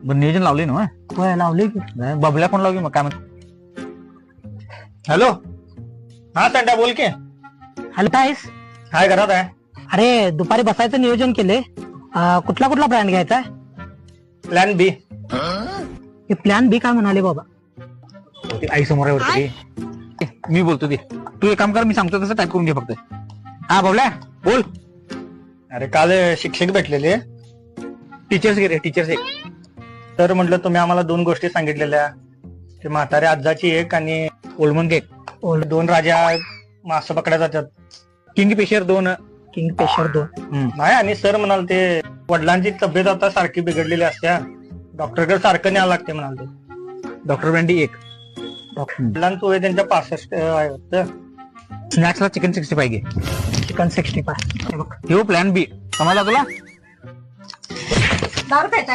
नियोजन लावले ना? होय लावली की. बबल्या पण लावली मग काय म्हणत? हॅलो, हा तंड्या बोल की. हॅलो ताईस. हाय, घरात आहे. अरे दुपारी बसायचं नियोजन केले. कुठला कुठला ब्रँड घ्यायचा आहे? प्लॅन बी. हे प्लॅन बी काय म्हणाले बाबा? आई समोर आहे वाटतं ते. मी बोलतो ते. तू एक काम कर, मी सांगतो तसं टाईप करून घे फक्त. हा बबल्या बोल. अरे काल शिक्षक भेटलेले, टीचर्स गेले, टीचर्स एक. तर म्हटलं तुम्ही आम्हाला 2 गोष्टी सांगितलेल्या, ते म्हाताऱ्या आजाची एक आणि ओलमन केक. 2 राजा मासे पकड्या जातात. Kingfisher 2. Kingfisher 2. नाही, आणि सर म्हणाल ते वडिलांची तब्येत आता सारखी बिघडलेली असत्या, डॉक्टरकडे सारखं न्यावं लागते म्हणाल ते. Doctor brandy 1. वडिलांचं वय त्यांच्या 65 आहे वाटतं. स्नॅक्सला चिकन 65 घे. चिकन 65. हे बघ. हे प्लॅन बी. समजला तुला? दारू प्यायचा